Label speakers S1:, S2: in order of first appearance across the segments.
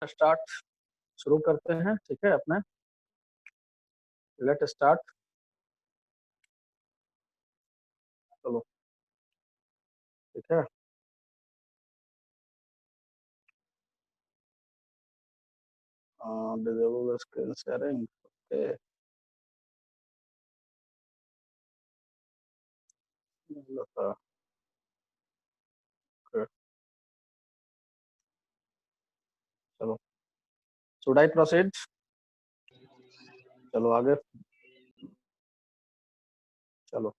S1: Start, शुरू करते हैं। ठीक है, अपने लेट स्टार्ट। चलो ठीक है, डिसेबल स्क्रीन शेयरिंग। ओके, चलो शुड आई प्रोसीड? चलो आगे, चलो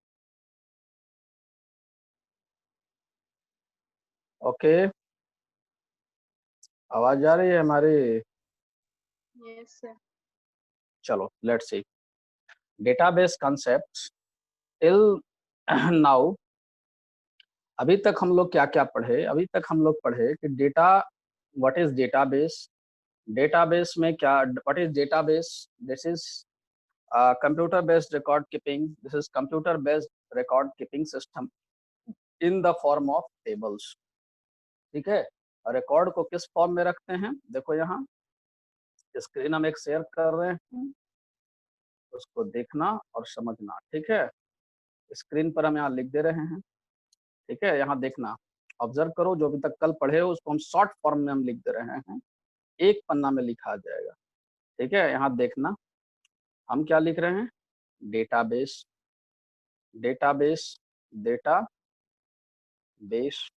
S1: ओके। आवाज जा रही है हमारी?
S2: Yes sir.
S1: चलो let's see database concepts till now. अभी तक हम लोग क्या क्या पढ़े? अभी तक हम लोग पढ़े कि data, what is database, database में क्या, what is database, this is computer based record keeping, this is computer based record keeping system in the form of tables. ठीक है, रिकॉर्ड को किस फॉर्म में रखते हैं? देखो यहाँ स्क्रीन हम एक शेयर कर रहे हैं, उसको देखना और समझना। ठीक है, स्क्रीन पर हम यहाँ लिख दे रहे हैं। ठीक है, यहाँ देखना, ऑब्जर्व करो, जो अभी तक कल पढ़े हो उसको हम शॉर्ट फॉर्म में हम लिख दे रहे हैं, एक पन्ना में लिखा जाएगा। ठीक है, यहाँ देखना हम क्या लिख रहे हैं, database, database, data base,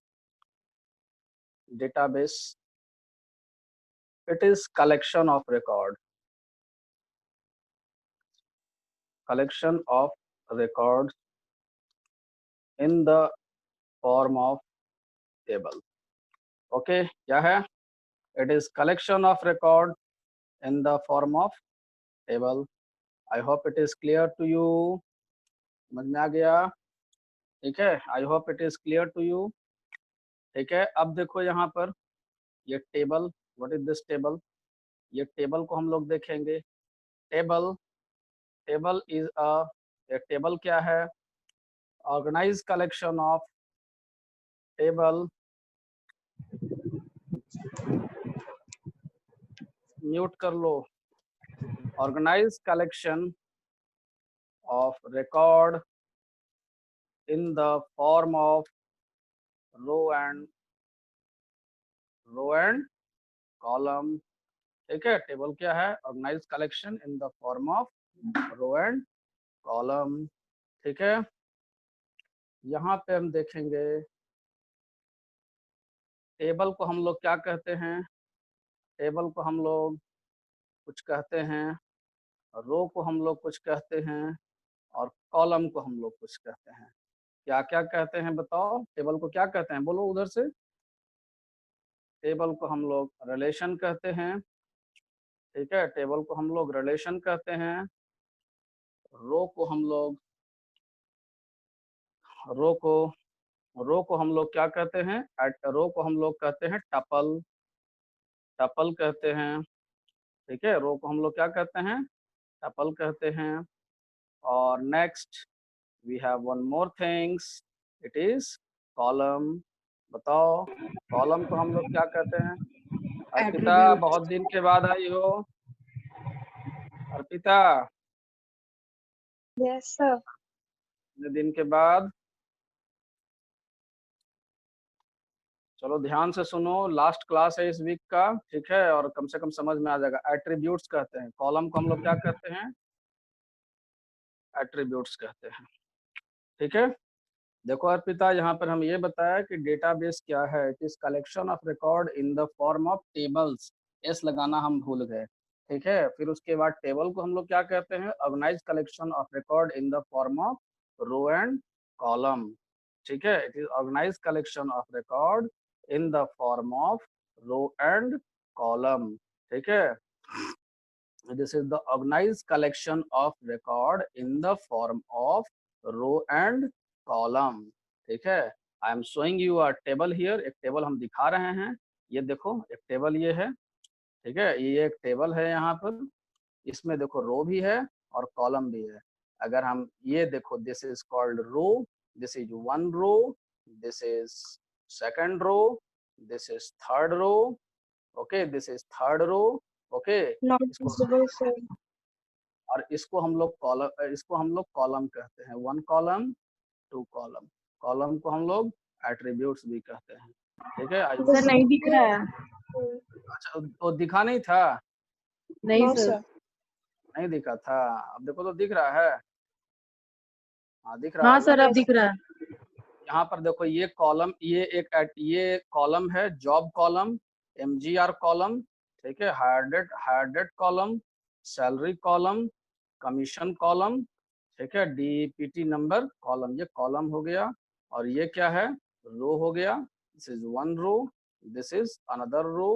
S1: database, it is collection of record, collection of records in the form of table. Okay, क्या है? It is collection of record in the form of table. I hope it is clear to you. समझ में आ गया? ठीक है, I hope it is clear to you. ठीक है, अब देखो यहाँ पर ये table, what is this table? ये टेबल को हम लोग देखेंगे। Table, table is a, table क्या है? Organize collection of, table, mute कर लो, organize collection of record in the form of row and column. ठीक है, टेबल क्या है? Organize collection in the form of row and column. ठीक है, यहाँ पे हम देखेंगे टेबल को हम लोग क्या कहते हैं? टेबल को हम लोग कुछ कहते हैं, रो को हम लोग कुछ कहते हैं, और कॉलम को हम लोग कुछ कहते हैं। क्या क्या कहते हैं बताओ? टेबल को क्या कहते हैं, बोलो उधर से। टेबल को हम लोग रिलेशन कहते हैं। ठीक है, टेबल को हम लोग रिलेशन कहते हैं। रो को हम लोग, रो को, रो को हम लोग क्या कहते हैं? रो को हम लोग कहते हैं टपल, टपल कहते हैं। ठीक है, रो को हम लोग क्या कहते हैं? टपल कहते हैं। और next we have one more things, it is column. बताओ कॉलम को हम लोग क्या कहते हैं? अर्पिता
S2: एट्रीब्यूट।
S1: बहुत दिन के बाद आई हो। Arpita
S2: yes sir.
S1: इतने दिन के बाद, चलो ध्यान से सुनो, लास्ट क्लास है इस वीक का। ठीक है, और कम से कम समझ में आ जाएगा। एट्रीब्यूट्स कहते हैं, कॉलम को हम लोग क्या कहते हैं? एट्रीब्यूट्स कहते हैं। ठीक है, देखो अर्पिता, यहाँ पर हम ये बताया कि डेटाबेस क्या है? It is collection of record in the form of tables. S लगाना हम भूल गए। ठीक है, फिर उसके बाद टेबल को हम लोग क्या कहते हैं? Organise collection of record in the form of row and column. ठीक है, it is organise collection of record in the form of row and column. ठीक है, this is the organized collection of record in the form of row and column. ठीक है, I am showing you a table here, एक table हम दिखा रहे हैं। ये देखो एक टेबल ये है। ठीक है, ये एक टेबल है यहाँ पर, इसमें देखो रो भी है और कॉलम भी है। अगर हम ये देखो, this is called row, this is one row, this is second row, this is third row. Okay, this is third row. Okay,
S2: Not
S1: इसको
S2: visible, sir.
S1: और इसको हम लोग कॉलम कहते हैं, 1 कॉलम 2 कॉलम। कॉलम को हम लोग एट्रीब्यूट्स भी कहते हैं। ठीक है, आई
S3: सर
S1: होप।
S3: नहीं दिख रहा है।
S1: अच्छा, वो दिखा नहीं था?
S3: नहीं
S2: No,
S3: सर।
S2: sir.
S1: नहीं दिखा था, अब देखो तो दिख रहा है। हाँ, दिख रहा
S3: हाँ
S1: होगा।
S3: सर अब
S2: Yes.
S3: दिख रहा है।
S1: यहाँ पर देखो, ये कॉलम, ये कॉलम है, जॉब कॉलम, एमजीआर कॉलम, ठीक है, hire date column, salary column, commission column, ठीक है, डीपीटी नंबर कॉलम, ये कॉलम हो गया। और ये क्या है? रो हो गया। This is 1 row, this is another row,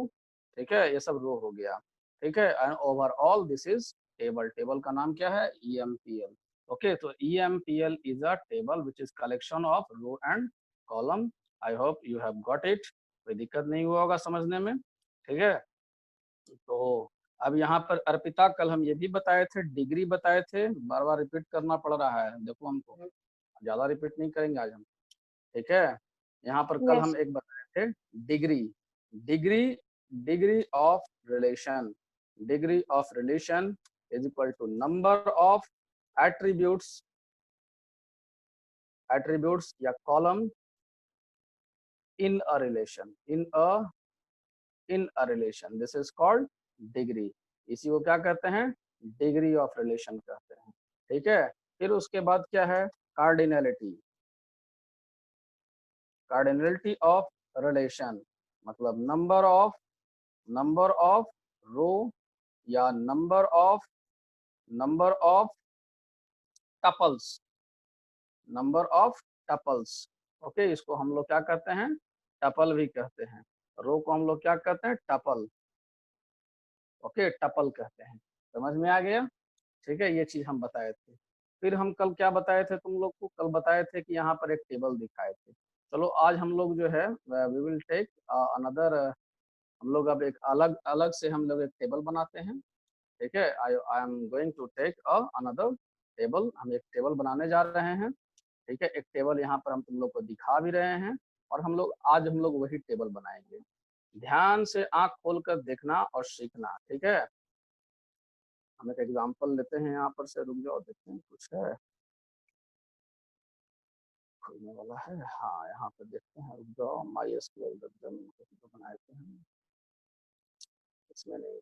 S1: ठीक है, ये सब रो हो गया। ठीक है, and overall this is table. Table का नाम क्या है? EMPL। okay, so EMPL is a table which is collection of row and column. I hope you have got it. कोई दिक्कत नहीं हुआ होगा समझने में। ठीक है, तो अब यहाँ पर अर्पिता, कल हम ये भी बताए थे, डिग्री बताए थे, बार बार रिपीट करना पड़ रहा है, देखो हमको ज्यादा रिपीट नहीं करेंगे आज हम। ठीक है, यहाँ पर कल
S2: Yes.
S1: हम एक बताए थे, degree. Degree degree of relation, degree of relation is equal to number of attributes, attributes या column in a relation, in a relation, this is called degree. इसी को क्या कहते हैं? डिग्री ऑफ रिलेशन कहते हैं। ठीक है, फिर उसके बाद क्या है? कार्डिनलिटी। कार्डिनलिटी ऑफ रिलेशन मतलब नंबर ऑफ रो या number of tuples, number of tuples. Okay, इसको हम लोग क्या कहते हैं? टपल भी कहते हैं। रो को हम लोग क्या कहते हैं? टपल। ओके, टपल कहते हैं। समझ में आ गया? ठीक है, ये चीज हम बताए थे। फिर हम कल क्या बताए थे तुम लोग को? कल बताए थे कि यहाँ पर एक टेबल दिखाए थे। चलो आज हम लोग जो है वी विल टेक अनदर, हम लोग अब एक अलग अलग से हम लोग एक टेबल बनाते हैं। ठीक है, I am going to take another table. हम एक टेबल बनाने जा रहे हैं। ठीक है, एक टेबल यहाँ पर हम तुम लोग को दिखा भी रहे हैं, और हम लोग वही टेबल बनाएंगे। ध्यान से आंख खोलकर देखना और सीखना। ठीक है, हम एक एग्जांपल लेते हैं यहाँ पर से, रुक जाओ देखते हैं कुछ है खुलने वाला है। हाँ, यहाँ पर देखते हैं, रुक जाओ, MySQL बनाए थे हम, इसमें नहीं।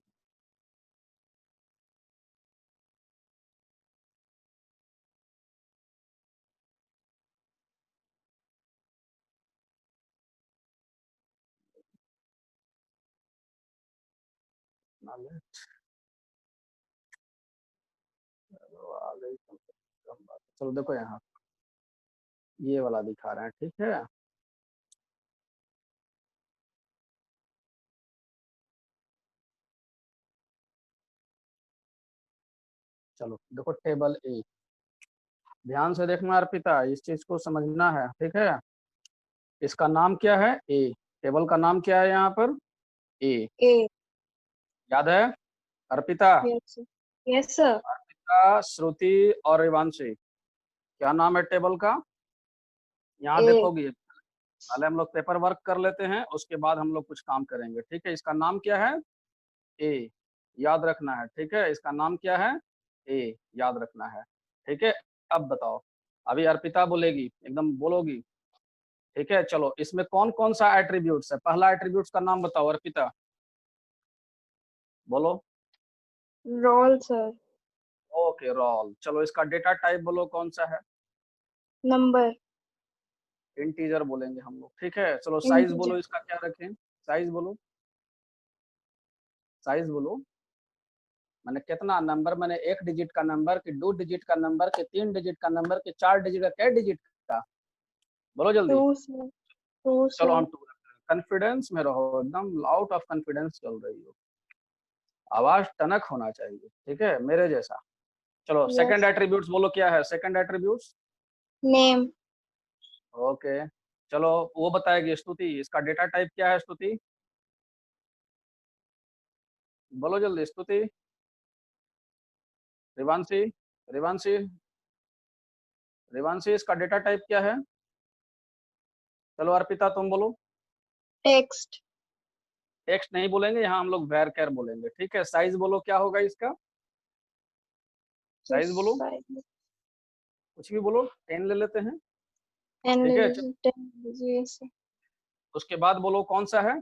S1: चलो देखो, यहाँ ये वाला दिखा रहे हैं। ठीक है, चलो देखो, टेबल ए, ध्यान से देखना अर्पिता, इस चीज को समझना है। ठीक है, इसका नाम क्या है? ए। टेबल का नाम क्या है यहाँ पर? ए।
S2: A.
S1: याद है Arpita?
S2: Yes, sir. Yes, sir.
S1: Arpita, श्रुति और रिवांशी, क्या नाम है टेबल का? यहाँ
S2: A.
S1: देखोगी, पहले हम लोग पेपर वर्क कर लेते हैं, उसके बाद हम लोग कुछ काम करेंगे। ठीक है, इसका नाम क्या है? ए, याद रखना है। ठीक है, इसका नाम क्या है? ए, याद रखना है। ठीक है, अब बताओ, अभी अर्पिता बोलेगी, एकदम बोलोगी। ठीक है, चलो इसमें कौन कौन सा एट्रीब्यूट्स है? पहला एट्रीब्यूट्स का नाम बताओ अर्पिता, बोलो।
S2: Roll, sir.
S1: Okay, roll. चलो इसका डेटा टाइप बोलो, कौन सा है?
S2: Number.
S1: इंटीजर बोलेंगे हम लोग। ठीक है, चलो साइज
S2: Integer.
S1: बोलो, इसका क्या रखें? साइज बोलो, साइज बोलो। मैंने कितना नंबर, मैंने 1 डिजिट का नंबर, कि 2 डिजिट का नंबर, कि 3 डिजिट का नंबर, कि 4 डिजिट का, क्या डिजिट का? बोलो जल्दी।
S2: 2, sir. 2,
S1: चलो
S2: sir.
S1: हम 2 कॉन्फिडेंस में रहो, एकदम आउट ऑफ कॉन्फिडेंस चल रही हो, आवाज टनक होना चाहिए। ठीक है, मेरे जैसा। चलो सेकंड
S2: Yes.
S1: एट्रीब्यूट्स बोलो, क्या है सेकंड एट्रीब्यूट्स?
S2: Name.
S1: ओके, चलो वो बताएगी स्तुति, इसका डेटा टाइप क्या है स्तुति? बोलो जल्दी स्तुति। रिवांशी, रिवांशी, रिवांशी, इसका डेटा टाइप क्या है? चलो अर्पिता तुम बोलो।
S2: Text.
S1: टेक्स्ट नहीं बोलेंगे, यहाँ हम लोग varchar बोलेंगे, ठीक है। साइज बोलो क्या होगा इसका, साइज बोलो, कुछ भी बोलो, 10 ले लेते हैं,
S2: 10
S1: ठीक है।
S2: 10 लीजिए सर।
S1: उसके बाद बोलो कौन सा है,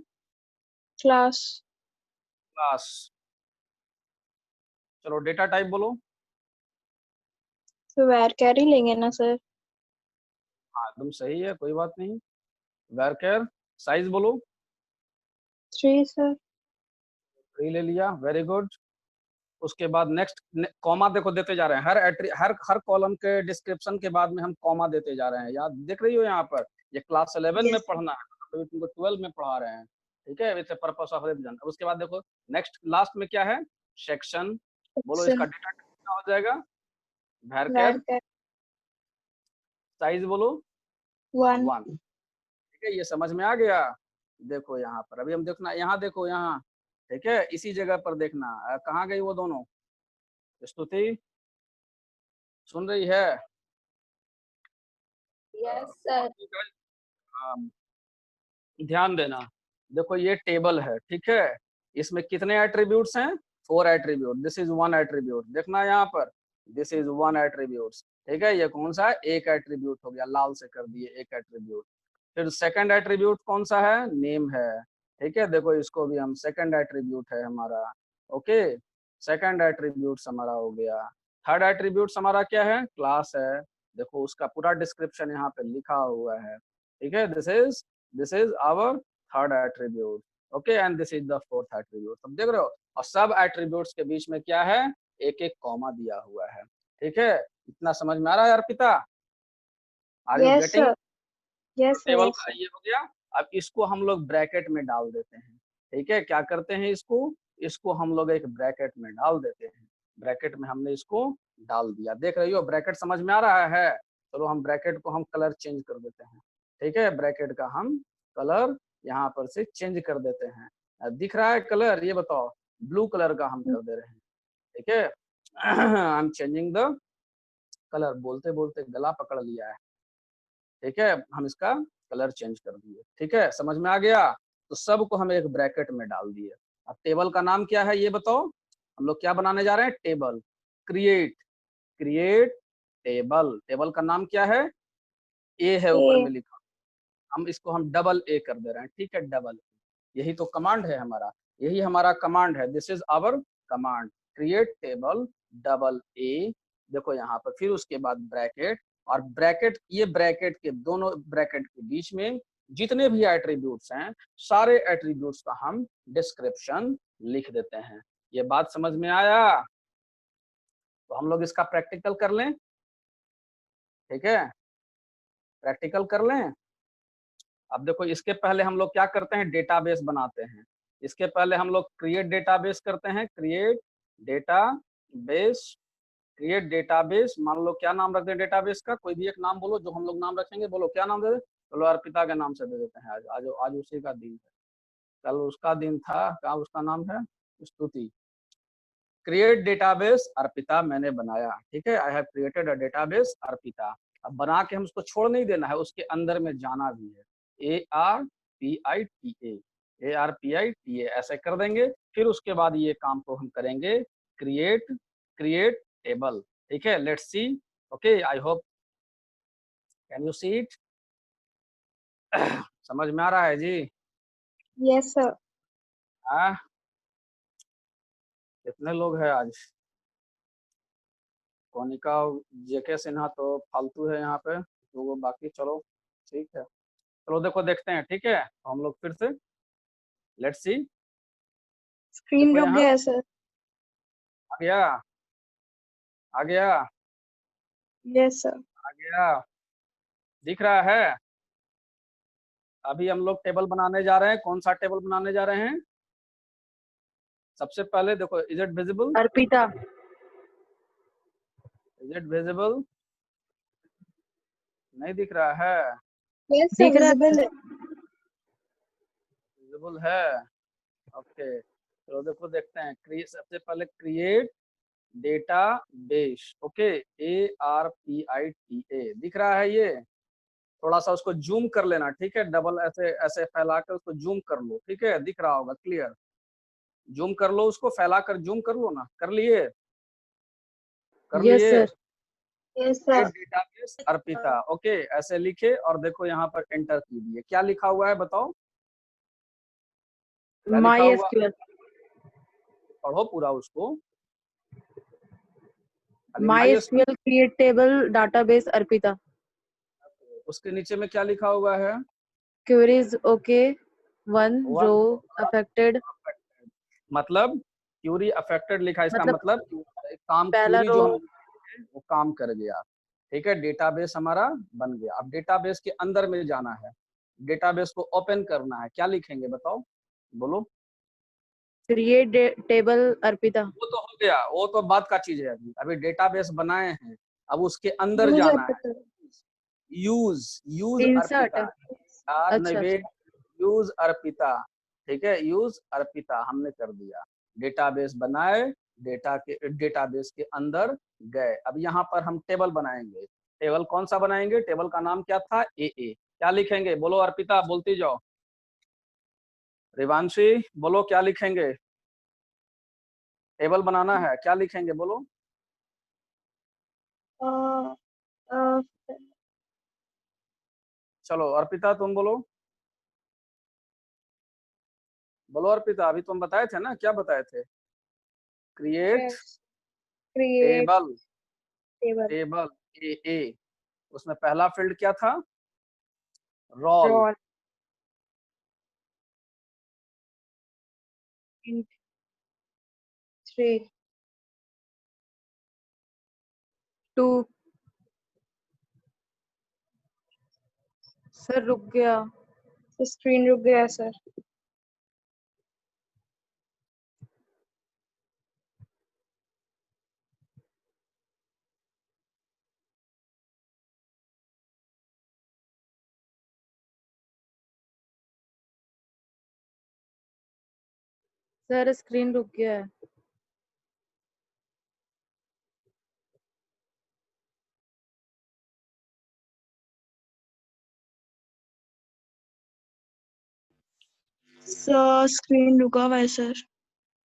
S2: क्लास।
S1: क्लास। चलो डेटा टाइप बोलो,
S2: तो varchar ही लेंगे ना सर।
S1: हाँ एकदम सही है, कोई बात नहीं, varchar। साइज बोलो,
S2: 3 सर।
S1: 3 ले लिया, वेरी गुड। उसके बाद नेक्स्ट कॉमा देखो देते जा रहे हैं, हर कॉलम के डिस्क्रिप्शन के बाद में हम कॉमा देते जा रहे हैं, याद देख रही हो यहाँ पर, ये क्लास 11 में
S2: Yes, sir.
S1: पढ़ना है, अभी तुमको 12 में पढ़ा रहे हैं, ठीक है, विद पर्पस ऑफ रिवीजन। उसके बाद देखो नेक्स्ट लास्ट में क्या है, सेक्शन। बोलो इसका
S2: Section.
S1: डेटा क्या हो जाएगा, varchar।
S2: varchar
S1: साइज बोलो
S2: 1.
S1: 1, ठीक है, ये समझ में आ गया। देखो यहाँ पर अभी हम देखना, यहाँ देखो यहाँ, ठीक है, इसी जगह पर देखना, कहाँ गई वो दोनों, स्तुति सुन रही है,
S3: Yes, sir.
S1: ध्यान देना। देखो ये टेबल है, ठीक है, इसमें कितने एट्रीब्यूट्स हैं, 4 एट्रीब्यूट, दिस इज 1 एट्रीब्यूट, देखना यहाँ पर, दिस इज 1 एट्रीब्यूट, ठीक है, ये कौन सा है, एक एट्रीब्यूट हो गया, लाल से कर दिए एक एट्रीब्यूट। फिर सेकंड एट्रीब्यूट कौन सा है, नेम है, ठीक है, देखो इसको भी हम सेकंड एट्रीब्यूट है हमारा, ओके, सेकंड एट्रीब्यूट हमारा हो गया। थर्ड एट्रीब्यूट हमारा क्या है, क्लास है, देखो उसका पूरा डिस्क्रिप्शन यहाँ पे लिखा हुआ है, ठीक है, this is our third attribute, okay, and this is the fourth attribute. अब देख रहे हो, और सब एट्रीब्यूट्स के बीच में क्या है, एक एक कॉमा दिया हुआ है, ठीक है, इतना समझ में आ रहा है Arpita, are you
S2: Yes,
S1: getting.
S2: sir. Yes, sir.
S1: Table
S2: Yes,
S1: का
S2: sir.
S1: ये हो गया। अब इसको हम लोग ब्रैकेट में डाल देते हैं, ठीक है, क्या करते हैं इसको, इसको हम लोग एक ब्रैकेट में डाल देते हैं, ब्रैकेट में हमने इसको डाल दिया, देख रही हो ब्रैकेट समझ में आ रहा है। चलो हम ब्रैकेट को हम कलर चेंज कर देते हैं, ठीक है, ब्रैकेट का हम कलर यहाँ पर से चेंज कर देते हैं, दिख रहा है कलर, ये बताओ, ब्लू कलर का हम कर दे रहे हैं, ठीक है। I am changing the colour, बोलते बोलते गला पकड़ लिया है, ठीक है, हम इसका कलर चेंज कर दिए, ठीक है, समझ में आ गया। तो सबको हम एक ब्रैकेट में डाल दिए। अब टेबल का नाम क्या है ये बताओ, हम लोग क्या बनाने जा रहे हैं, table, create, create table, table का नाम क्या है, ए है ऊपर
S2: A.
S1: में लिखा, हम इसको हम डबल ए कर दे रहे हैं, ठीक है, डबल, यही तो कमांड है हमारा, यही हमारा कमांड है, this is our command, create table double A, देखो यहाँ पर, फिर उसके बाद ब्रैकेट, और ब्रैकेट, ये ब्रैकेट के दोनों ब्रैकेट के बीच में जितने भी एट्रीब्यूट्स हैं, सारे एट्रीब्यूट्स का हम डिस्क्रिप्शन लिख देते हैं। ये बात समझ में आया, तो हम लोग इसका प्रैक्टिकल कर लें, ठीक है, प्रैक्टिकल कर लें। अब देखो इसके पहले हम लोग क्या करते हैं, डेटाबेस बनाते हैं, इसके पहले हम लोग क्रिएट डेटाबेस करते हैं, क्रिएट डेटाबेस, क्रिएट डेटाबेस, मान लो क्या नाम रख दें डेटाबेस का, कोई भी एक नाम बोलो जो हम लोग नाम रखेंगे, बोलो क्या नाम दे दे, चलो अर्पिता के नाम से दे देते हैं, आज उसी का दिन है, कल उसका दिन था, क्या उसका नाम है, स्तुति। क्रिएट डेटाबेस अर्पिता मैंने बनाया, ठीक है, I have created a database Arpita. अब बना के हम उसको छोड़ नहीं देना है, उसके अंदर में जाना भी है, ARPITA ऐसे कर देंगे। फिर उसके बाद ये काम को हम करेंगे, क्रिएट, क्रिएट टेबल, ठीक है, let's C, okay, I hope can you see it, समझ में आ रहा है जी,
S2: Yes, sir.
S1: हाँ, कितने लोग हैं आज, कोनिका जेके सिन्हा तो फालतू है यहाँ पे, तो वो बाकी चलो ठीक है, चलो देखो देखते हैं, ठीक है, तो हम लोग फिर से लेट्स सी,
S2: Screen
S1: देखो
S2: रुक
S1: यहाँ
S2: गया है सर।
S1: आ गया, आ गया,
S2: Yes, sir.
S1: आ गया, दिख रहा है। अभी हम लोग टेबल बनाने जा रहे हैं, कौन सा टेबल बनाने जा रहे हैं, सबसे पहले देखो, is it visible,
S3: Arpita.
S1: Is it visible, नहीं दिख रहा है,
S2: Yes, sir.
S3: दिख रहा है
S2: Visible.
S1: विजिबल है, ओके, चलो देखो देखते हैं, सबसे पहले create data base, okay, ARPITA दिख रहा है ये, थोड़ा सा उसको जूम कर लेना, ठीक है, डबल ऐसे ऐसे फैला कर उसको जूम कर लो, ठीक है, दिख रहा होगा क्लियर, जूम कर लो उसको, फैला कर जूम कर लो ना, कर लिए, कर
S3: यस
S1: लिए।
S3: Sir.
S2: Yes, sir.
S1: Database Arpita, okay, ऐसे लिखे और देखो यहाँ पर एंटर कीजिए, क्या लिखा हुआ है बताओ, क्या लिखा
S3: माई
S1: हुआ,
S3: एसक्यूएल।
S1: पढ़ो पूरा उसको, खाली
S3: my
S1: MySQL,
S3: SQL create table database Arpita.
S1: उसके नीचे में क्या लिखा हुआ है,
S3: queries okay, one
S1: one
S3: row affected,
S1: मतलब क्यूरी अफेक्टेड लिखा है, इसका
S3: मतलब
S1: मतलब काम
S3: पहला
S1: क्यूरी
S3: रो।
S1: जो हम वो काम कर गया, ठीक है, डेटाबेस हमारा बन गया। अब डेटाबेस के अंदर में जाना है, डेटाबेस को ओपन करना है, क्या लिखेंगे बताओ, बोलो,
S3: क्रिएट टेबल अर्पिता।
S1: वो तो हो गया, वो तो बात का चीज है, अभी अभी डेटाबेस बनाए हैं, अब उसके अंदर
S2: Use
S1: जाना है,
S2: Arpita.
S1: Use, use
S3: insert.
S1: Arpita, यार
S3: अच्छा
S1: नवेद, यूज अर्पिता, ठीक है, यूज अर्पिता हमने कर दिया, डेटाबेस बनाए, डेटाबेस के अंदर गए। अब यहाँ पर हम टेबल बनाएंगे, टेबल कौन सा बनाएंगे, टेबल का नाम क्या था, ए, क्या लिखेंगे, बोलो अर्पिता, बोलती जाओ, रिवांशी बोलो क्या लिखेंगे, टेबल बनाना है, क्या लिखेंगे बोलो,
S2: Uh, uh,
S1: चलो अर्पिता तुम बोलो, बोलो अर्पिता, अभी तुम बताए थे ना, क्या बताए थे, create
S2: yes. Create
S1: table,
S2: table.
S1: Table A, उसमें पहला फील्ड क्या था, रोल,
S2: Roll. Int 3.
S3: 2। सर रुक गया।
S2: तो screen रुक गया sir.
S3: सर स्क्रीन रुक गया है।
S2: So screen रुका हुआ है sir.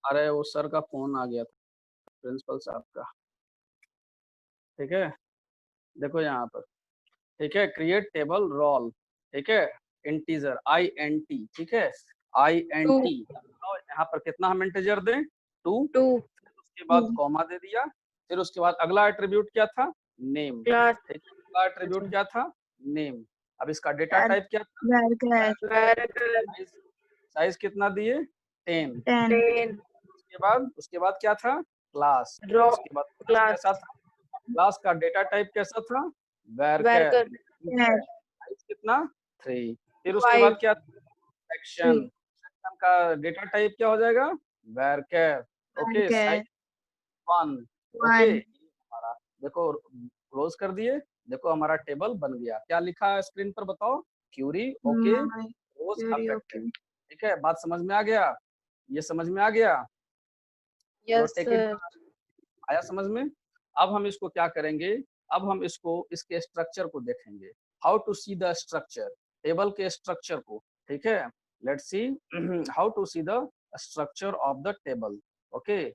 S1: अरे वो सर का फोन आ गया था, प्रिंसिपल साहब का, ठीक है, देखो यहाँ पर, ठीक है, क्रिएट टेबल रोल, ठीक है, इंटीजर INT, ठीक है,
S3: 2।
S1: INT, यहाँ पर कितना हम इंटीजर दें, 2,
S3: 2
S1: उसके बाद कॉमा दे दिया, फिर उसके बाद अगला एट्रीब्यूट क्या था, नेम,
S3: क्लास।
S1: ठीक है, अगला एट्रीब्यूट क्या था, नेम। अब इसका डेटा टाइप क्या था,
S3: वर्ग
S1: साइज कितना दिए, 10,
S2: 10.
S3: 10
S1: उसके बाद क्या था, क्लास,
S3: रो
S1: उसके बाद क्लास
S3: क्लास
S1: कैसा था, क्लास का डेटा टाइप कैसा था,
S3: वर्ग
S1: वैरकर, साइज कितना, 3, फिर उसके
S3: 5
S1: बाद क्या, सेक्शन, सेक्शन का डेटा टाइप क्या हो जाएगा, वैरकर, ओके, साइज 1, ओके, हमारा देखो क्लोज कर दिए, देखो हमारा टेबल बन गया, क्या लिखा है स्क्रीन पर बताओ, क्यूरी ओके रोज अफेक्टेड, ठीक है, बात समझ में आ गया, ये समझ में आ गया, चलो
S3: यस
S1: टेक इट,
S3: सर।
S1: आया समझ में। अब हम इसको क्या करेंगे, अब हम इसको इसके स्ट्रक्चर को देखेंगे, how to see the structure, table के स्ट्रक्चर को, ठीक है, let's see how to see the structure of the table, okay,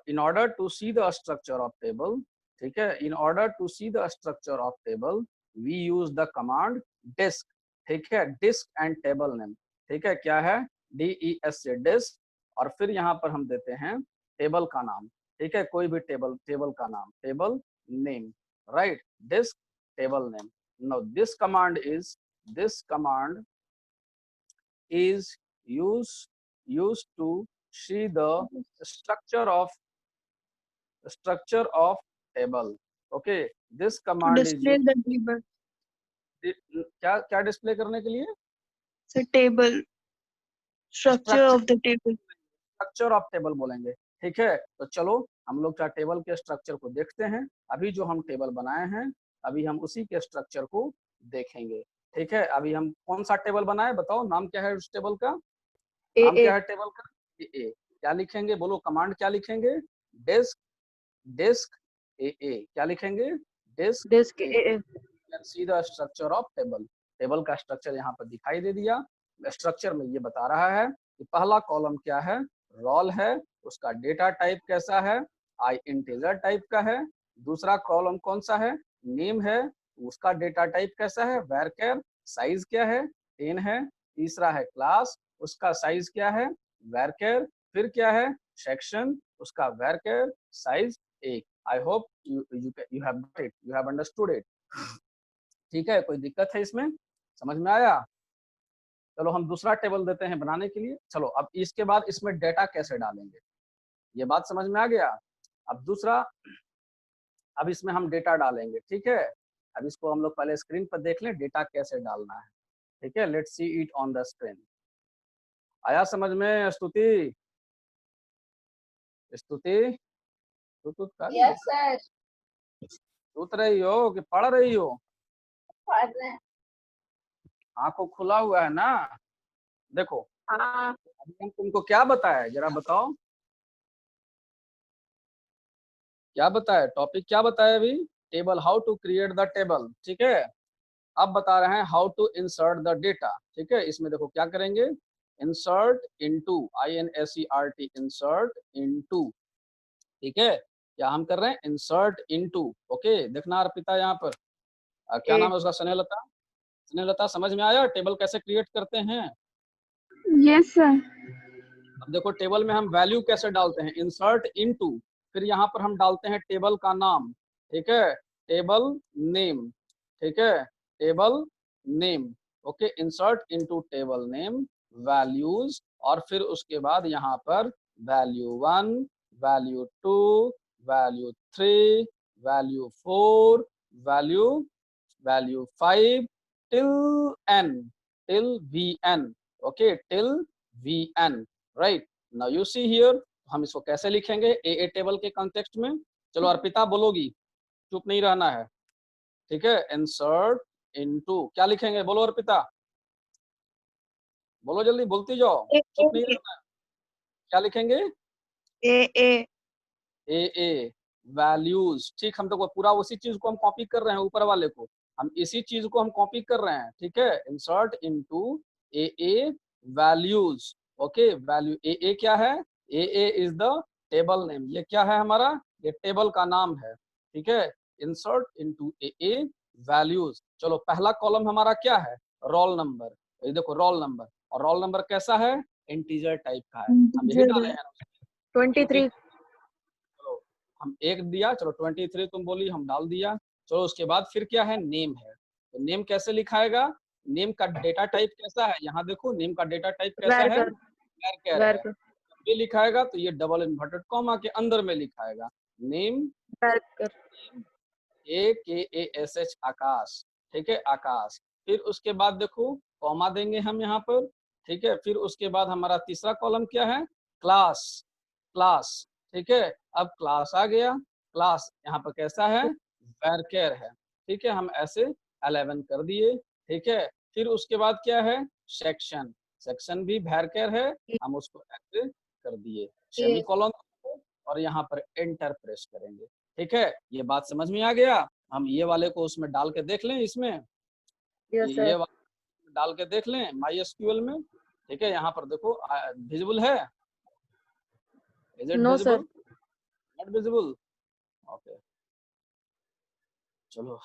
S1: in order to see the structure of table, ठीक है, in order to see the structure of table we use the command desc, ठीक है, disc and table name, ठीक है, क्या है, DES से disc, और फिर यहाँ पर हम देते हैं टेबल का नाम, ठीक है, कोई भी टेबल का नाम, table name, right, desc table name. Now this command is used to see the structure of table, okay, this
S2: To
S1: command is
S2: display
S1: used,
S2: the table.
S1: क्या क्या डिस्प्ले करने के लिए,
S2: So table. Structure of the table.
S1: Structure of table बोलेंगे, ठीक है, तो चलो हम लोग क्या टेबल के स्ट्रक्चर को देखते हैं, अभी जो हम टेबल बनाए हैं अभी हम उसी के स्ट्रक्चर को देखेंगे, ठीक है, अभी हम कौन सा टेबल बनाए बताओ, नाम क्या है उस टेबल का, नाम क्या है टेबल का, ए, क्या लिखेंगे बोलो, कमांड क्या लिखेंगे, डिस्क डिस्क ए, क्या लिखेंगे, desc
S3: desc
S1: A, see the structure of table, table का स्ट्रक्चर यहाँ पर दिखाई दे दिया। स्ट्रक्चर में ये बता रहा है कि पहला कॉलम क्या है, रोल है, उसका डेटा टाइप कैसा है, आई इंटीजर टाइप का है। दूसरा कॉलम कौन सा है, नेम है, उसका डेटा टाइप कैसा है, varchar, साइज क्या है, 10 है। तीसरा है क्लास, उसका साइज क्या है, varchar। फिर क्या है, सेक्शन, उसका varchar, size 1। I hope you have got it, you have understood it. ठीक है, कोई दिक्कत है इसमें, समझ में आया? चलो हम दूसरा टेबल देते हैं बनाने के लिए। चलो अब इसके बाद इसमें डेटा कैसे डालेंगे, ये बात समझ में आ गया। अब दूसरा, अब इसमें हम डेटा डालेंगे, ठीक है। अब इसको हम लोग पहले स्क्रीन पर देख लें डेटा कैसे डालना है, ठीक है। Let's see it on the screen. आया समझ में स्तुति? स्तुति तू
S3: यस सर,
S1: सूत रही हो कि पढ़ रही हो?
S3: पढ़ रहे हैं।
S1: आंखों खुला हुआ है ना? देखो
S3: हाँ
S1: अभी हम तुमको क्या बताया, जरा बताओ क्या बताया, टॉपिक क्या बताया अभी? Table, how to create the table, ठीक है। अब बता रहे हैं how to insert the data, ठीक है। इसमें देखो क्या करेंगे, insert into, INSERT, insert into, ठीक है। क्या हम कर रहे हैं, इंसर्ट इनटू। ओके, देखना अर्पिता यहाँ पर क्या नाम है उसका, स्नेहलता। स्नेहलता समझ में आया टेबल कैसे क्रिएट करते हैं?
S2: Yes sir.
S1: अब देखो टेबल में हम वैल्यू कैसे डालते हैं, इंसर्ट इनटू, फिर यहाँ पर हम डालते हैं टेबल का नाम, ठीक है, टेबल नेम, ठीक है, table name. Okay, insert into table name, values, और फिर उसके बाद यहाँ पर value 1, value 2, value 3, value 4, value 5 till n, till vn। Okay, till vn, right. Now you see here, हम इसको कैसे लिखेंगे ए टेबल के कॉन्टेक्स्ट में। चलो अर्पिता बोलोगी, चुप नहीं रहना है, ठीक है। इंसर्ट इनटू क्या लिखेंगे, बोलो अर्पिता, बोलो जल्दी, बोलती जाओ, चुप नहीं रहना है। क्या लिखेंगे,
S2: ए
S1: ए वैल्यूज, ठीक। हम तो पूरा उसी चीज को हम कॉपी कर रहे हैं, ऊपर वाले को हम इसी चीज को हम कॉपी कर रहे हैं, ठीक है। इंसर्ट इनटू ए वैल्यूज। ओके, वैल्यू ए क्या है, ए इज द टेबल नेम, ये क्या है हमारा, ये टेबल का नाम है, ठीक है। इंसर्ट इनटू ए वैल्यूज। चलो पहला कॉलम हमारा क्या है, रोल नंबर। ये देखो रोल नंबर, और रोल नंबर कैसा है, इंटीजर टाइप का है, हम यही डाले हैं।
S3: 23।
S1: चलो हम एक दिया, चलो 23 तुम बोली, हम डाल दिया। चलो उसके बाद फिर क्या है, नेम है, तो नेम कैसे लिखाएगा, नेम का डेटा टाइप कैसा है, यहाँ देखो नेम का डेटा टाइप कैसा है, varchar है। जब भी लिखाएगा तो ये डबल इन्वर्टेड कॉमा के अंदर में लिखाएगा, नेम AKASH, आकाश, ठीक है, आकाश। फिर उसके बाद देखो कॉमा देंगे हम यहाँ पर, ठीक है। फिर उसके बाद हमारा तीसरा कॉलम क्या है, क्लास, क्लास, ठीक है। अब क्लास आ गया, क्लास यहाँ पर कैसा है, varchar है, ठीक है। हम ऐसे 11 कर दिए, ठीक है। फिर उसके बाद क्या है, सेक्शन, सेक्शन भी varchar है, हम उसको ऐसे कर दिए, सेमीकोलन, और यहाँ पर एंटर प्रेस करेंगे, ठीक है। ये बात समझ में आ गया। हम ये वाले को उसमें डाल के देख लें, इसमें ये वाले डाल के देख लें MySQL में, ठीक है। यहाँ पर देखो विजिबल है, is it visible, not visible, okay. चलो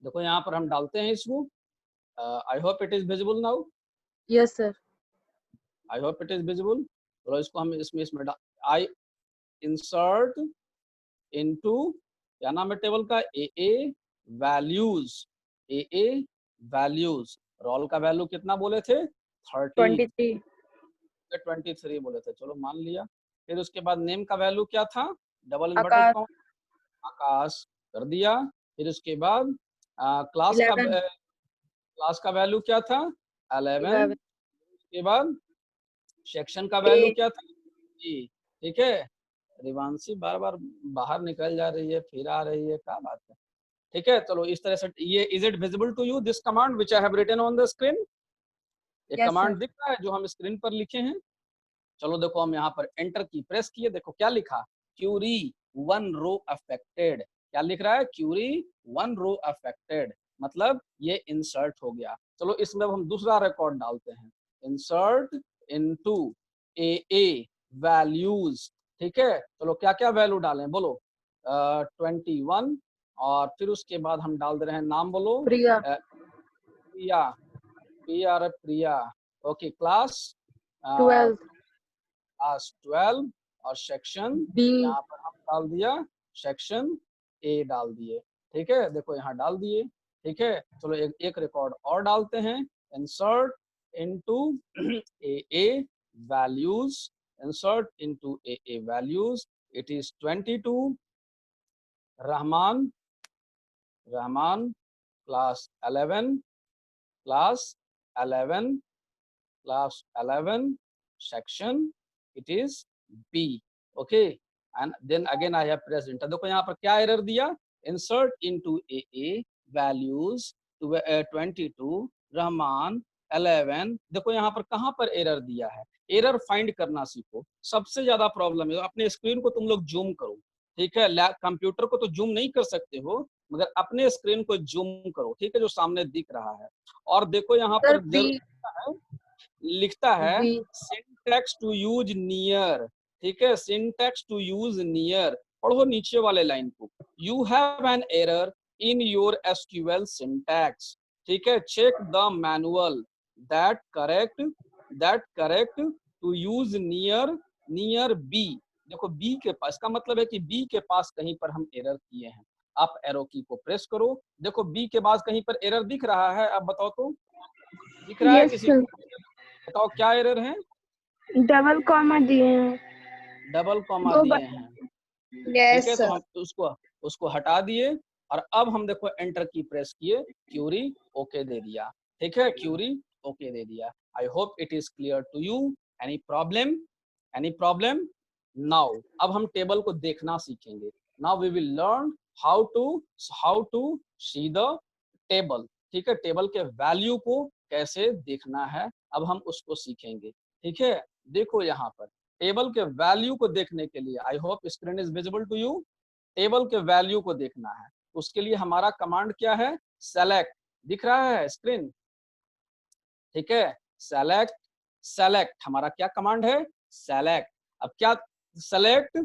S1: देखो यहाँ पर हम डालते हैं इसको, आई hope it is visible now,
S3: yes sir,
S1: I hope it is visible. चलो इसको हम इसमें आई इंसर्ट इनटू, क्या नाम है टेबल का, ए वैल्यूज, ए वैल्यूज। रोल का वैल्यू कितना बोले थे,
S3: 23।
S1: 23 बोले थे, चलो मान लिया। फिर उसके बाद नेम का वैल्यू क्या था, डबल इन्वर्टेड
S3: आकाश।
S1: कॉमा, आकाश कर दिया। फिर उसके बाद क्लास का
S3: 11।
S1: क्लास का वैल्यू क्या था, 11।
S3: 11।
S1: उसके बाद सेक्शन का वैल्यू
S3: 8।
S1: क्या था, जी, ठीक है। रिवांशी बार बार बाहर निकल जा रही है, फिर आ रही है, क्या बात है, ठीक है। चलो इस तरह से ये, is it visible to you this command which I have written on the screen, एक
S3: Yes,
S1: कमांड
S3: sir.
S1: दिख रहा है जो हम स्क्रीन पर लिखे हैं। चलो देखो हम यहाँ पर एंटर की प्रेस किए, देखो क्या लिखा, क्यूरी 1 रो अफेक्टेड, क्या लिख रहा है, क्यूरी 1 रो अफेक्टेड, मतलब ये इंसर्ट हो गया। चलो इसमें अब हम दूसरा रिकॉर्ड डालते हैं, इंसर्ट इनटू ए वैल्यूज। ठीक है, चलो क्या क्या वैल्यू डालें बोलो। 21 और फिर उसके बाद हम डाल दे रहे हैं, नाम बोलो।
S3: प्रिया।
S1: प्रिया, प्रिया। ओके, क्लास
S3: 12
S1: क्लास 12 और सेक्शन
S3: B।
S1: यहाँ पर हम डाल दिया, सेक्शन ए डाल दिए। ठीक है, देखो यहाँ डाल दिए। ठीक है, चलो एक रिकॉर्ड और डालते हैं, insert into A values, insert into A values. It is 22 Rahman, Rahman class 11, class 11, class 11 section, it is B. Okay, and then again I have pressed enter। देखो यहाँ पर क्या एरर दिया, insert into a values 22 Rahman 11। देखो यहाँ पर कहाँ पर एरर दिया है, एरर फाइंड करना सीखो। सबसे ज्यादा प्रॉब्लम है, अपने स्क्रीन को तुम लोग जूम करो। ठीक है, कंप्यूटर को तो जूम नहीं कर सकते हो, मगर अपने स्क्रीन को जूम करो। ठीक है, जो सामने दिख रहा है। और देखो यहाँ
S3: सर
S1: पर
S3: B।
S1: लिखता है
S3: B।
S1: Syntax to use near. ठीक है, सिंटैक्स टू यूज नियर। पढ़ो नीचे वाले लाइन को, you have an error in your SQL syntax. ठीक है, check the manual that correct to use near B. देखो बी के पास, का मतलब है कि बी के पास कहीं पर हम एरर किए हैं। आप एरो की को प्रेस करो, देखो बी के पास कहीं पर एरर दिख रहा है, अब बताओ तो, दिख रहा है
S2: यस
S1: किसी
S2: सर,
S1: को? बताओ क्या एरर है,
S2: डबल कॉमा दिए हैं।
S1: डबल कॉमा
S2: दो
S1: दिए
S2: बार।
S1: हैं। ठीक है,
S2: यस
S1: तो
S2: सर।
S1: हम उसको हटा दिए, और अब हम देखो एंटर की प्रेस किए, क्यूरी ओके दे दिया। ठीक है, क्यूरी ओके दे दिया। I hope it is clear to you. Any problem, any problem? Now अब हम टेबल को देखना सीखेंगे। Now we will learn how to see the table. ठीक है, टेबल के वैल्यू को कैसे देखना है, अब हम उसको सीखेंगे। ठीक है, देखो यहाँ पर टेबल के वैल्यू को देखने के लिए, I hope screen is visible to you. Table के वैल्यू को देखना है, उसके लिए हमारा कमांड क्या है, सेलेक्ट। दिख रहा है स्क्रीन? ठीक है, सेलेक्ट, सेलेक्ट हमारा क्या कमांड है, सेलेक्ट। अब क्या, सेलेक्ट,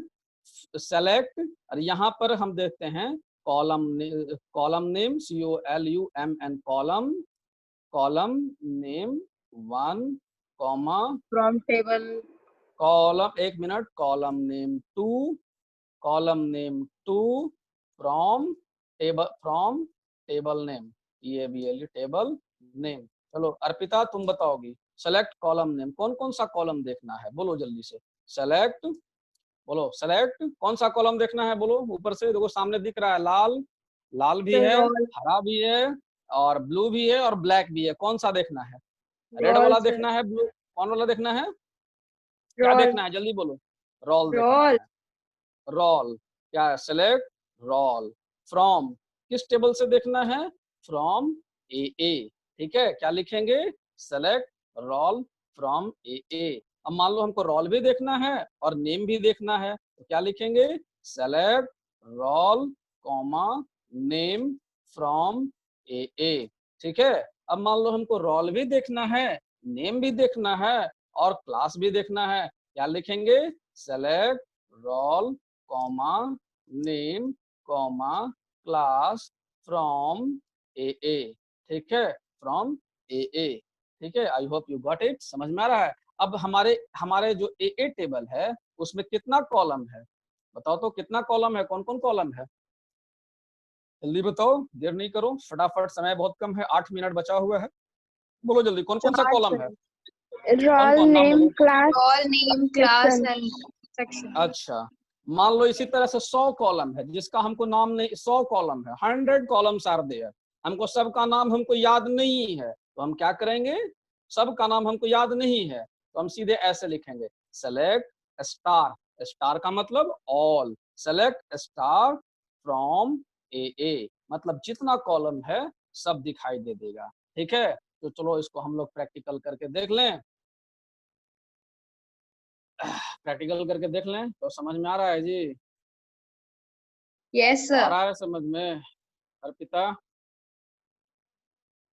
S1: सेलेक्ट, और यहाँ पर हम देखते हैं column, column name COLUMN, column, column name 1 comma,
S3: from table.
S1: Column, एक minute, column name 2, column name 2 from table name, TABLE table name. चलो अर्पिता तुम बताओगी, सेलेक्ट कॉलम नेम, कौन कौन सा कॉलम देखना है, बोलो जल्दी से, सेलेक्ट, बोलो सेलेक्ट, कौन सा कॉलम देखना है बोलो। ऊपर से देखो सामने दिख रहा है, लाल, लाल भी है,
S3: रोल।
S1: हरा भी है, और ब्लू भी है, और ब्लैक भी है। कौन सा देखना है, रेड
S3: रोल
S1: वाला
S3: सर।
S1: देखना है, ब्लू, कौन वाला देखना है, क्या
S3: रोल।
S1: देखना है जल्दी बोलो, रोल देखना
S3: रोल।
S1: है, रोल। क्या है, सेलेक्ट रोल फ्रॉम, किस टेबल से देखना है, फ्रॉम ए। ठीक है, क्या लिखेंगे, सेलेक्ट रोल फ्रॉम ए। अब मान लो हमको रोल भी देखना है और नेम भी देखना है, तो क्या लिखेंगे, select roll comma name from A. ठीक है, अब मान लो हमको रोल भी देखना है, नेम भी देखना है, और क्लास भी देखना है, क्या लिखेंगे, select roll comma name comma class from A. ठीक है, फ्रॉम ए। ठीक है, I hope you got it, समझ में आ रहा है। अब हमारे हमारे जो ए टेबल है उसमें कितना कॉलम है, बताओ तो कितना कॉलम है, कौन कौन कॉलम है, जल्दी बताओ, देर नहीं करो, फटाफट, समय बहुत कम है, 8 मिनट बचा हुआ है, बोलो जल्दी, कौन कौन सा
S3: 4
S1: कॉलम है,
S3: सर।
S1: कौन
S2: रोल
S1: कौन, नाम
S2: नेम
S1: बोलो।
S2: Class
S3: role name class
S2: section.
S3: And section.
S1: अच्छा, मान लो इसी तरह से 100 कॉलम है, जिसका हमको नाम नहीं, 100 कॉलम है, 100 कॉलम्स आर देयर, हमको सबका नाम हमको याद नहीं है, तो हम क्या करेंगे, सबका नाम हमको याद नहीं है, तो हम सीधे ऐसे लिखेंगे, सेलेक्ट स्टार, स्टार का मतलब ऑल, सेलेक्ट स्टार फ्रॉम ए, मतलब जितना कॉलम है सब दिखाई दे देगा। ठीक है, तो चलो इसको हम लोग प्रैक्टिकल करके देख लें, प्रैक्टिकल करके देख लें, तो समझ में आ रहा है जी,
S3: यस
S1: आ
S3: सर।
S1: रहा है समझ में, अर्पिता?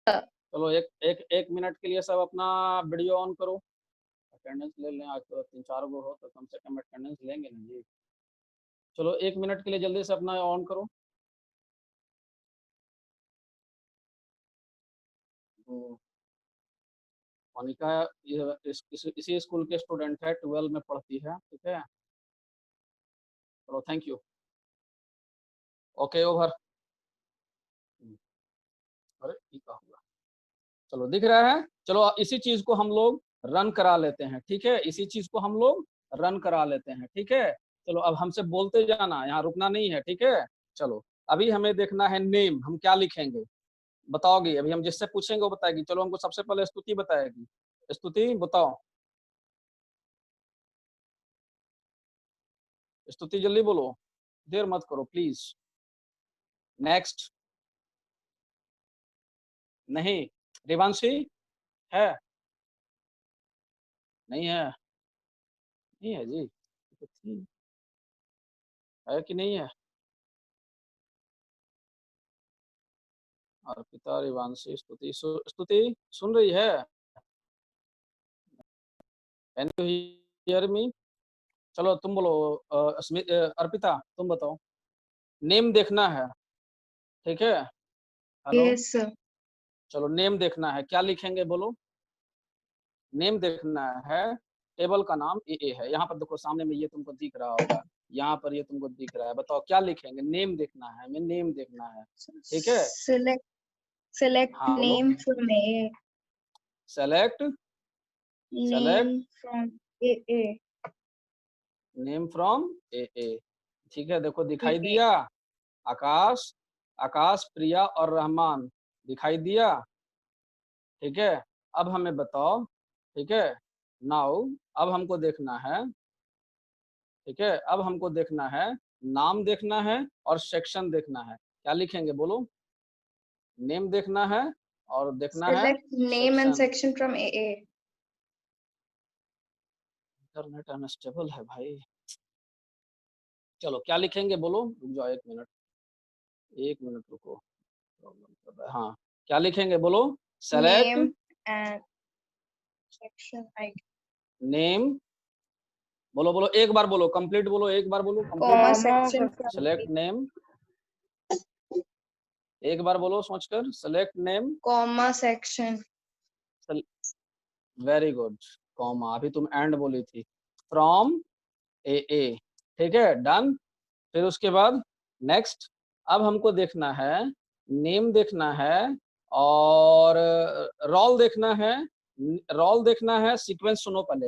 S1: चलो एक मिनट के लिए सब अपना वीडियो ऑन करो, अटेंडेंस ले लें। आज तो 3-4 गो हो तो कम से कम अटेंडेंस लेंगे ना जी। चलो 1 मिनट के लिए जल्दी से अपना ऑन करो। तो मोनिका इसी स्कूल के स्टूडेंट है, 12 में पढ़ती है, ठीक है। चलो थैंक यू, ओके ओवर। अरे ये क्या हुआ? चलो दिख रहा है। चलो इसी चीज को हम लोग रन करा लेते हैं, ठीक है। इसी चीज को हम लोग रन करा लेते हैं, ठीक है। चलो अब हमसे बोलते जाना, यहाँ रुकना नहीं है, ठीक है। चलो अभी हमें देखना है नेम, हम क्या लिखेंगे बताओगी? अभी हम जिससे पूछेंगे वो बताएगी। चलो हमको सबसे पहले स्तुति बताएगी। स्तुति बताओ, स्तुति जल्दी बोलो, देर मत करो प्लीज। नेक्स्ट। नहीं। रिवांशी है? नहीं है? नहीं है जी, तो थी। है कि नहीं है? अर्पिता, रिवांशी, स्तुति। स्तुति सुन रही है? Can you hear me? चलो तुम बोलो। अर्पिता तुम बताओ। नेम देखना है, ठीक है। हेलो।
S2: Yes, sir.
S1: चलो नेम देखना है, क्या लिखेंगे बोलो? नेम देखना है, टेबल का नाम ए है। यहाँ पर देखो सामने में ये तुमको दिख रहा होगा, यहाँ पर ये तुमको दिख रहा है। बताओ क्या लिखेंगे? नेम देखना है, हमें नेम देखना है, ठीक है।
S2: Select
S1: हाँ बोलो।
S2: name from A.
S1: Select
S2: Name from A.
S1: Name from A, ठीक है। देखो दिखाई
S2: AA.
S1: दिया, आकाश, आकाश, प्रिया और रहमान दिखाई दिया, ठीक है। अब हमें बताओ, ठीक है। नाउ अब हमको देखना है, ठीक है। अब हमको देखना है, नाम देखना है और सेक्शन देखना है। क्या लिखेंगे बोलो? नेम देखना है और देखना है
S2: Select name and
S1: section.
S2: section from AA.
S1: Internet unstable है भाई। चलो क्या लिखेंगे बोलो? रुक जाओ 1 मिनट, 1 मिनट रुको, प्रॉब्लम कर रहा है। हाँ क्या लिखेंगे बोलो? Select
S2: Name and section.
S1: Name, बोलो बोलो एक बार बोलो, कंप्लीट बोलो, एक बार बोलो कंप्लीट
S2: Comma
S1: बोलो।
S2: section from
S1: सेलेक्ट नेम, एक बार बोलो सोचकर। Select name,
S2: comma section.
S1: Very good. Comma, अभी तुम एंड बोली थी। फ्रॉम ए, ठीक है, डन। फिर उसके बाद नेक्स्ट। अब हमको देखना है, नेम देखना है और रोल देखना है। रोल देखना है, सीक्वेंस सुनो पहले।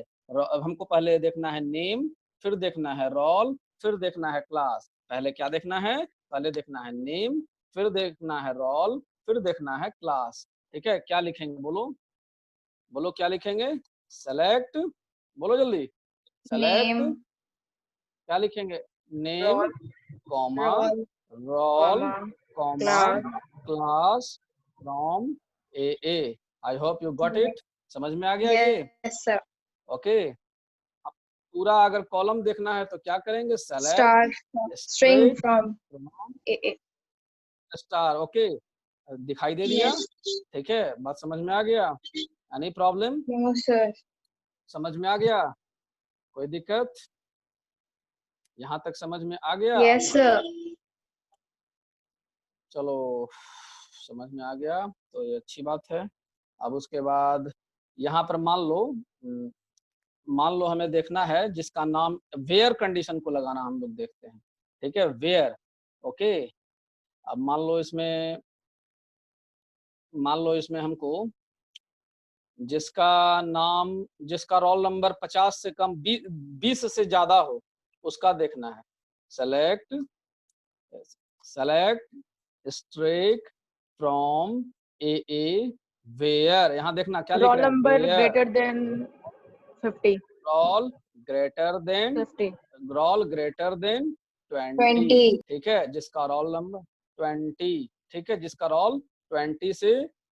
S1: हमको पहले देखना है नेम, फिर देखना है रोल, फिर देखना है क्लास। पहले क्या देखना है? पहले देखना है नेम, फिर देखना है रोल, फिर देखना है क्लास, ठीक है। क्या लिखेंगे बोलो? बोलो क्या लिखेंगे? सेलेक्ट, बोलो जल्दी। Select,
S2: Name.
S1: क्या लिखेंगे? Name, comma,
S2: Roll.
S1: Roll, comma,
S2: Class.
S1: Class, from A. I hope you got it. समझ में आ गया ये?
S2: Yes, sir.
S1: ओके। अब पूरा अगर कॉलम देखना है तो क्या करेंगे?
S2: Star.
S1: Select
S2: String
S1: straight
S2: from AA.
S1: Star, okay. दिखाई दे दिया,
S2: Yes.
S1: ठीक है। बात समझ में आ गया? Any problem?
S2: No, sir.
S1: समझ में आ गया? कोई दिक्कत? यहाँ तक समझ में आ गया?
S2: Yes, sir.
S1: चलो समझ में आ गया तो ये अच्छी बात है। अब उसके बाद यहाँ पर मान लो हमें देखना है जिसका नाम, वेयर कंडीशन को लगाना हम लोग देखते हैं, ठीक है। Where, okay. अब मान लो इसमें हमको जिसका नाम, जिसका रोल नंबर 50 से कम 20 से ज्यादा हो उसका देखना है। Select star from A where. यहाँ देखना क्या लिख
S3: Roll
S1: रहा है?
S3: number
S1: where,
S3: greater than 50.
S1: Roll greater than,
S3: 50.
S1: Roll greater than 20,
S2: 20.
S1: ठीक है। जिसका रोल नंबर 20, ठीक है, जिसका रोल 20 से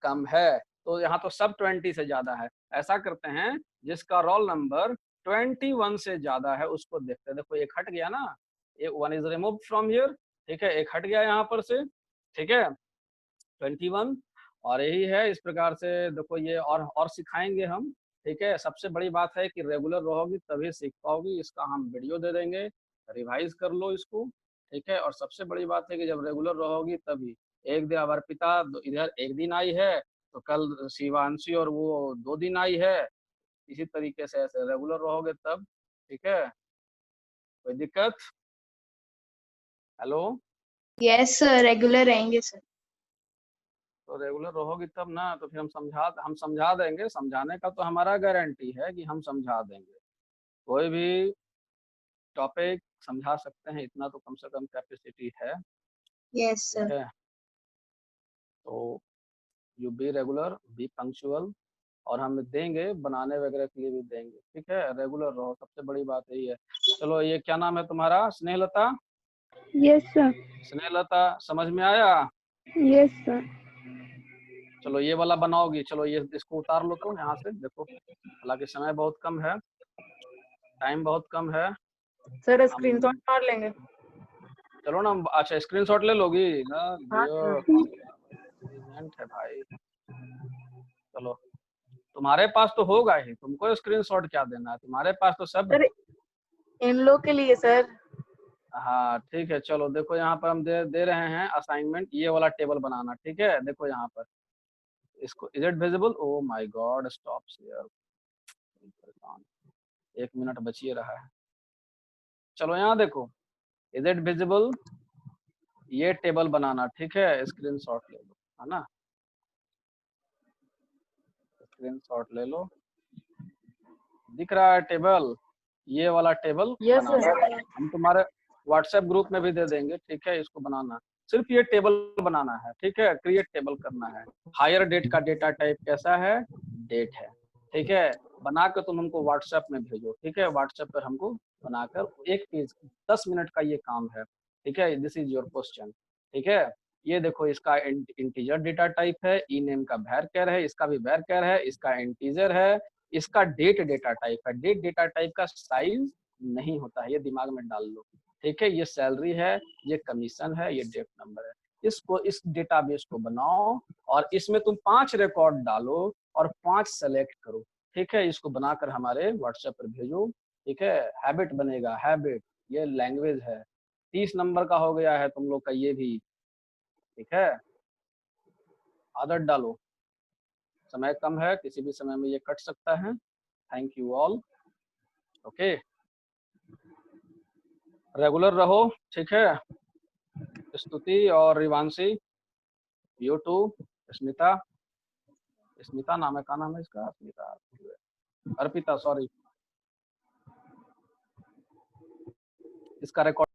S1: कम है। तो यहाँ तो सब 20 से ज्यादा है। ऐसा करते हैं, जिसका रोल नंबर 21 से ज्यादा है उसको देखते हैं। देखो एक हट गया ना, एक 1 इज रिमूव फ्रॉम हियर, ठीक है। एक हट गया यहाँ पर से, ठीक है, 21। और यही है, इस प्रकार से देखो ये और सिखाएंगे हम। ठीक है, सबसे बड़ी बात है कि रेगुलर रहोगी तभी सीख पाओगी। इसका हम वीडियो दे देंगे, रिवाइज कर लो इसको। ठीक है, और सबसे बड़ी बात है कि जब रेगुलर रहोगी तभी। एक दिन अर्पिता इधर एक दिन आई है, तो कल शिवांशी और वो 2 दिन आई है। इसी तरीके से ऐसे रेगुलर रहोगे तब। ठीक है, कोई दिक्कत? हेलो?
S2: यस सर, रेगुलर रहेंगे सर।
S1: तो रेगुलर रहोगी तब ना, तो फिर हम समझा देंगे। समझाने का तो हमारा गारंटी है कि हम समझा देंगे। कोई भी टॉपिक समझा सकते हैं, इतना तो कम से कम कैपेसिटी है।
S2: यस
S1: ठीक
S2: सर।
S1: है, तो you be regular, B punctual, और हम देंगे बनाने वगैरह के लिए भी देंगे। ठीक है, रेगुलर रहो, सबसे बड़ी बात यही है। चलो, ये क्या नाम है तुम्हारा? स्नेहलता?
S3: Yes sir.
S1: स्नेहलता, समझ में आया?
S3: Yes sir.
S1: चलो ये वाला बनाओगी। चलो ये इसको उतार लो तो यहाँ से देखो, हालांकि समय बहुत कम है, टाइम बहुत कम है।
S3: सर
S1: हम
S3: स्क्रीनशॉट मार लेंगे।
S1: चलो ना, अच्छा स्क्रीनशॉट ले लोगी ना?
S3: हाँ
S1: डियर
S3: सर।
S1: इंटेलिजेंट है भाई। चलो, तुम्हारे पास तो होगा ही, तुमको स्क्रीनशॉट क्या देना है, तुम्हारे पास तो सब
S3: सर
S1: है।
S3: इन लोग के लिए सर।
S1: हाँ ठीक है, चलो देखो यहाँ पर हम दे रहे हैं असाइनमेंट, ये वाला टेबल बनाना। ठीक है, देखो यहाँ पर इसको, is it visible? Oh my God, stop share. 1 minute बचिए रहा है। चलो यहाँ देखो, इज इट विजिबल? ये टेबल बनाना। ठीक है, स्क्रीनशॉट ले लो, है ना? स्क्रीनशॉट ले लो, दिख रहा है टेबल? ये वाला टेबल
S3: यस
S1: बनाना
S3: सर।
S1: है। हम तुम्हारे व्हाट्सएप ग्रुप में भी दे देंगे। ठीक है, इसको बनाना, सिर्फ ये टेबल बनाना है। ठीक है, क्रिएट टेबल करना है। हायर डेट का डेटा टाइप कैसा है? डेट है। ठीक है, बना कर तुम हमको व्हाट्सएप में भेजो। ठीक है, व्हाट्सएप पर हमको बनाकर एक पेज, 10 मिनट का ये काम है। ठीक है, दिस इज योर क्वेश्चन। ठीक है, ये देखो, इसका इंटीजर डेटा टाइप है, ई नेम का वैरचर है, इसका भी वैरचर है, इसका इंटीजर है, इसका डेट डेटा टाइप है। डेट डेटा टाइप का साइज नहीं होता है, ये दिमाग में डाल लो। ठीक है, ये सैलरी है, ये कमीशन है, ये डेट नंबर है। इसको, इस डेटाबेस को बनाओ और इसमें तुम 5 रिकॉर्ड डालो और 5 सेलेक्ट करो। ठीक है, इसको बनाकर हमारे व्हाट्सएप पर भेजो। ठीक है, हैबिट बनेगा, हैबिट, ये लैंग्वेज है। 30 नंबर का हो गया है तुम लोग का ये भी। ठीक है, आदत डालो। समय कम है, किसी भी समय में ये कट सकता है। Thank you all. Okay, regular रहो। ठीक है, स्तुति और रिवांशी, यू टू। स्मिता, स्मिता नाम है, क्या नाम है इसका? स्मिता, अर्पिता, सॉरी। इसका रिकॉर्ड